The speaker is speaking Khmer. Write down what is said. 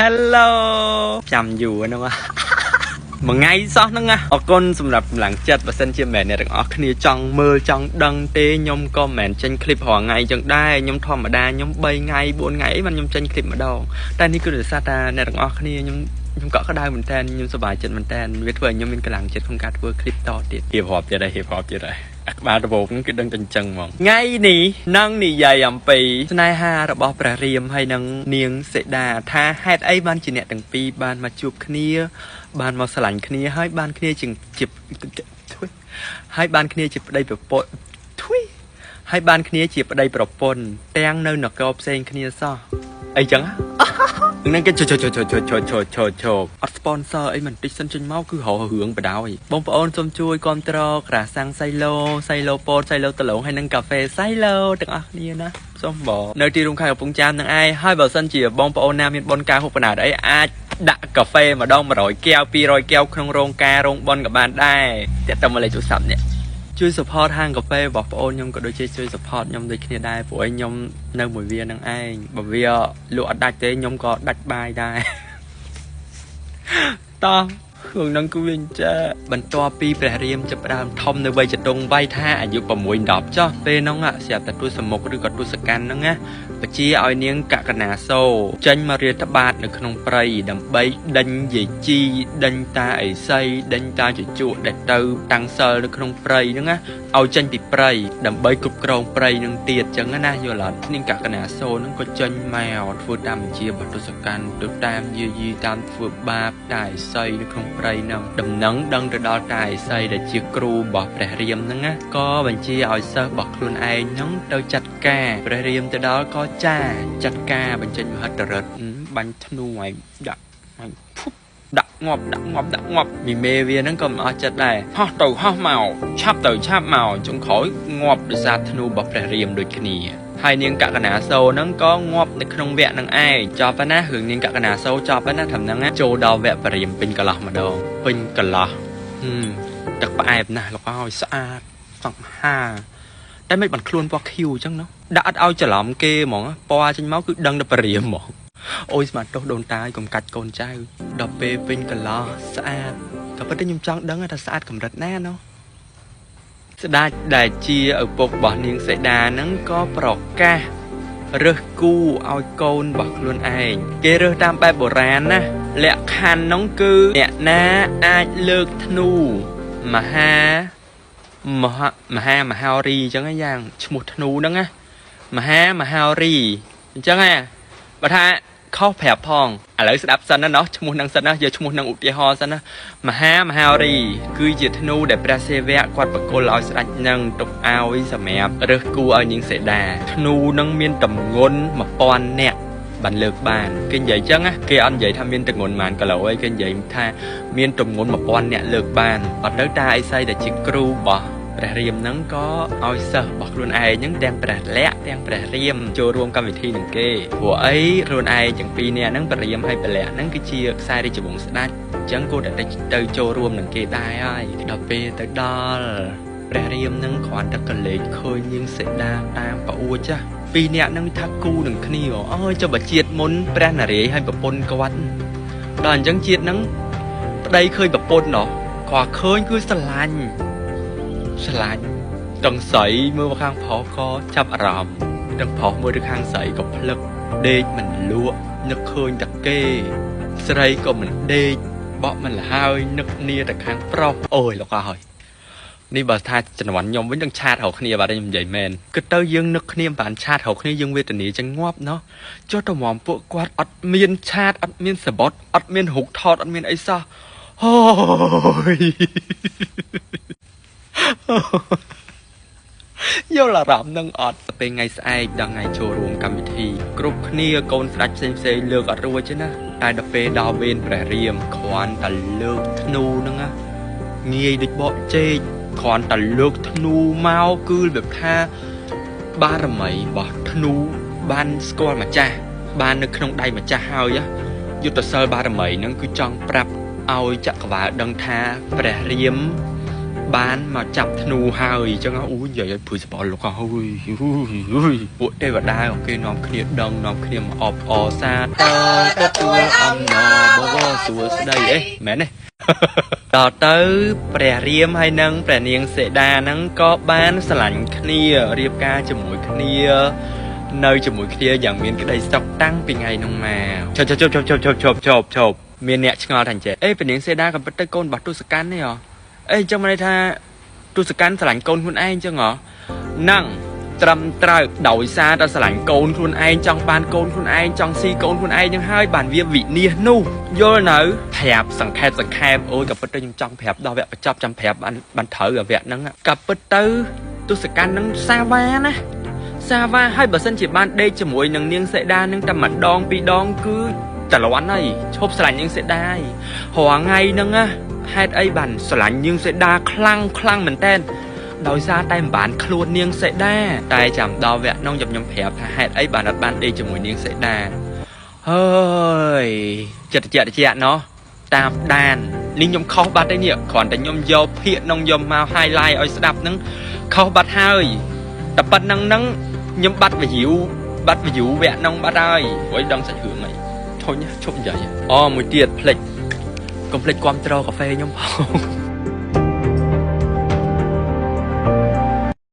Hello ចាំយូរហ្នឹងមួយថ្ងៃសោះហ្នឹងអរគុណសម្រាប់កម្លាំងចិត្តបើសិនជាមែនអ្នកទាំងអស់គ្នាចង់មើលចង់ដឹងទេខ្ញុំក៏មិនមែនចេញឃ្លីបរាល់ថ្ងៃចឹងដែរខ្ញុំធម្មតាខ្ញុំ3ថ្ងៃ4ថ្ងៃអីបានខ្ញុំចេញឃ្លីបម្ដងតែនេះគឺដោយសារតែអ្នកទាំងអស់គ្នាខ្ញុំកក់ក្ដៅមែនតើខ្ញុំសប្បាយចិត្តមែនតើវាធ្វើឲ្យខ្ញុំមានកម្លាំងចិត្តក្នុងការធ្វើឃ្លីបតទៀតហៀបរាប់ទៀតហើយអាក្បាលដបោកហ្នឹងគឺដឹងតែអញ្ចឹងហ្មងថ្ងៃនេះនឹងនិយាយអំពីស្នេហារបស់ព្រះរាមហើយនឹងនាងសេដាថាហេតុអីបានជាអ្នកទាំងពីរបានមកជួបគ្នាបានមកស្រឡាញ់គ្នាហើយបានគ្នាជាហើយបានគ្នាជាប្តីប្រពន្ធហើយបានគ្នាជាប្តីប្រពន្ធទាំងនៅនគរផ្សេងគ្នាសោះអីចឹងហ្នឹងគេជអត់ sponsor អីមិនតិចសិនចេញមកគឺរករឿងបដ ாய் បងប្អូនសូមជួយគ្រប់គ្រងក្រាសាំងសៃឡូប៉ូតសៃឡូដលងហើយនឹងកាហ្វេសៃឡូទាំងអស់គ្នាណាសូមបងនៅទីរួមខេត្តកំពង់ចាមនឹងឯងហើយបើសិនជាបងប្អូនណាមានបុណ្យការហូបបណ្ណាអីអាចដាក់កាហ្វេម្ដង100កែវ200កែវក្នុងរោងការរោងបុណ្យក៏បានដែរតែតាមលេខទូរស័ព្ទនេះជួយ support ហាងកាហ្វេរបស់បងអូនខ្ញុំក៏ដូចជាជួយ support ខ្ញុំដូចគ្នាដែរព្រោះឯងខ្ញុំនៅមួយវានឹងឯងបើវាលក់អត់ដាច់ទេខ្ញុំក៏ដាច់បាយដែរតោះក្នុងនឹងគឺវិញចាបន្ទាប់ពីព្រះរាមចាប់ផ្ដើមធំនៅវ័យចតុងវ័យថាអាយុ6 10ចុះពេលហ្នឹងស្រាប់តែទូសមុខឬក៏ទូសកាន់ហ្នឹងណាបជាឲ្យនាងកកណាសូចេញមករាតបាតនៅក្នុងព្រៃដើម្បីដេញយាយជីដេញតាអេសីដេញតាជជក់ដែលទៅតាំងសិលនៅក្នុងព្រៃហ្នឹងណាឲ្យចេញពីព្រៃដើម្បីគ្រប់គ្រងព្រៃនឹងទៀតចឹងណាយល់អត់នាងកកណាសូហ្នឹងក៏ចេញមកធ្វើតាមបញ្ជារបស់ទូសកាន់ទៅតាមយាយីតាមធ្វើបាបតាអេសីនៅក្នុងព្រៃហ្នឹងដំណឹងដឹងទៅដល់តាអេសីដែលជាគ្រូរបស់ព្រះរាមហ្នឹងណាក៏បញ្ជាឲ្យសិស្សរបស់ខ្លួនឯងហ្នឹងទៅចាត់ការព្រះរាមទៅដល់ក៏ចាត់ការបញ្ចេញមហិទ្ធិឫទ្ធិបាញ់ធ្នូឲ្យដាក់ងាប់មីមេវាហ្នឹងក៏មិនអស់ចិត្តដែរហោះទៅហោះមកឆាប់មកចុងក្រោយងាប់ដោយសារធ្នូរបស់ព្រះរាមដូចគ្នាហើយនាងកកណាសូហ្នឹងក៏ងាប់នៅក្នុងវគ្គហ្នឹងឯងចប់ណារឿងនាងកកណាសូចប់ណាត្រឹមហ្នឹងចូលដល់វគ្គព្រះរាមពេញកន្លោះម្ដងពេញកន្លោះទឹកផ្អែមណាស់លោកអើយស្អាតសង្ហាតែមិនបានខ្លួនពណ៌ខៀវអញ្ចឹងណាដាក់អត់ឲ្យច្រឡំគេហ្មងពណ៌ចេញមកគឺដឹងតែព្រះរាមហ្មងអូយស្មាតទោសដូនតាឲ្យកុំកាច់កូនចៅដល់ពេលពេញកន្លោះស្អាតក៏ប៉ុន្តែខ្ញុំចង់ដឹងថាស្អាតកម្រិតណាណោះស្ដេចដែលជាឪពុករបស់នាងសីតាហ្នឹងក៏ប្រកាសរើសគូឲ្យកូនរបស់ខ្លួនឯងគេរើសតាមបែបបុរាណណាលក្ខខណ្ឌហ្នឹងគឺអ្នកណាអាចលើកធ្នូមហារីអញ្ចឹងយ៉ាងឈ្មោះធ្នូហ្នឹងណាមហារីអញ្ចឹងបើថាខុសប្រាប់ផងឥឡូវស្ដាប់សិនណាឈ្មោះនឹងសិនណាយកឈ្មោះនឹងឧទាហរណ៍សិនណាមហារីគឺជាធ្នូដែលព្រះសេវៈគាត់ប្រគល់ឲ្យស្ដេចនឹងទុកឲ្យសម្រាប់រើសគូឲ្យនាងសីតាធ្នូនឹងមានតម្ងន់1000នាក់បានលើកបានគេនិយាយអញ្ចឹងណាគេអត់និយាយថាមានតម្ងន់ប៉ុន្មានគីឡូអីគេនិយាយថាមានតម្ងន់1000នាក់លើកបានអត់នៅតាអីសីដែលជាគ្រូរបស់ព្រះរាមហ្នឹងក៏ឲ្យសិស្សរបស់ខ្លួនឯងហ្នឹងទាំងព្រះលក្ខទាំងព្រះរាមចូលរួមកម្មវិធីនឹងគេព្រោះអីខ្លួនឯងទាំងពីរនាក់ហ្នឹងព្រះរាមហើយព្រះលក្ខហ្នឹងគឺជាខ្សែរាជវង្សស្ដេចអញ្ចឹងគួរតែទៅចូលរួមនឹងគេដែរហើយដល់ពេលទៅដល់ព្រះរាមហ្នឹងគ្រាន់តែកលេចឃើញនាងសីតាតាមប្អួចចាពីរនាក់ហ្នឹងថាគូនឹងគ្នាអើយចុះបើជាតិមុនព្រះនរាយហើយប្រពន្ធគាត់ដល់អញ្ចឹងជាតិហ្នឹងប្តីឃើញប្រពន្ធណោះគាត់ឃើញគឺស្រឡាញ់ទាំងស្រីមើលមកខាងប្រុសក៏ចាប់អារម្មណ៍ទាំងប្រុសមើលទៅខាងស្រីក៏ភ្លឹកដេកមិនលក់នឹកឃើញតែគេស្រីក៏មិនដេកបក់មិនលហើយនឹកគ្នាតែខាងប្រុសអូយលោកអើយនេះបើថាជំនាន់ខ្ញុំវិញនឹងឆាតរកគ្នាបាទខ្ញុំនិយាយមែនគិតទៅយើងនឹកគ្នាបានឆាតរកគ្នាយើងវេទនាចឹងងាប់ណោះចុះទៅហ្មងពួកគាត់អត់មានឆាតអត់មានសបត់អត់មានរូបថតអត់មានអីសោះអូយយល់អារម្មណ៍នឹងអត់ទៅពេលថ្ងៃស្អែកដល់ថ្ងៃចូលរួមកម្មវិធីគ្រប់គ្នាកូនស្ដេចផ្សេងលើកអត់រួចទេណាតែដល់ពេលដល់វេនព្រះរាមគ្រាន់តែលើកធ្នូហ្នឹងណាងាយដូចបកចេកគ្រាន់តែលើកធ្នូមកគឺរបៀបថាបារមីរបស់ធ្នូបានស្គាល់ម្ចាស់បាននៅក្នុងដៃម្ចាស់ហើយយុទ្ធសិលបារមីហ្នឹងគឺចង់ប្រាប់ឲ្យចក្រវាឡដឹងថាព្រះរាម bán mà chập thnu hai cho nó úi vậy phủi bỏ lục ui bụi đây và đai ok nóm kia đằng nóm kia mà ọp xa tơ tơ tua âm nò bô sủa đây ấy mẹ nàyต่อtới bè riêm hay nâng bè niềng sẽ đa nâng có bán sả lạnh kia riệp ca cho mũi kia nơi cho mũi kia dạng miền cái đây sọc tăng vì ngày nông mà chộp miền nhẹ chừng thành trẻ ê bè niềng sẽ đa còn bắt tay côn bắt tu scan này hả ê trong đây tha tu scan sả lạnh côn luôn anh chứ ngỏ nâng trầm trời đổi xa ta sả lạnh côn luôn anh trong ban côn luôn anh trong si côn luôn anh nhưng hai bản viêm vị nia nu vô nở phèp sẵn kẹp ôi gặp bất tư trong phèp đo vẹn chọc trong phèp ban thở ở vẹn nắng gặp bất tư tu scan nắng xa va nè xa va hai bờ sân chỉ ban đây cho mũi nâng niêng sẽ đa nâng tầm mặt đong bị đong cứ trả loán này chộp sả lạnh nhưng sẽ đai hòa ngay nâng á hai ấy bản sả lạnh nhưng sẽ đa khăng mình tên đòi ra tay bán luôn niêng sẽ đa tay chạm đo vẹn nông dập nhầm phèp hai ấy bản đặt ban đây cho mũi niêng sẽ đa hơi chật nó tam đàn linh nhom khó bắt đấy nhỉ còn tại nhom vô hiện nông nhom mau highlight ở đập nắng khó bắt hơi tập bắt nắng nhom bắt về hiểu vẹn nông bắt ơi với đang sẽ hưởng này thôi nhá chốt vậy một tiệt plek còn plek quam trâu cà phê nhom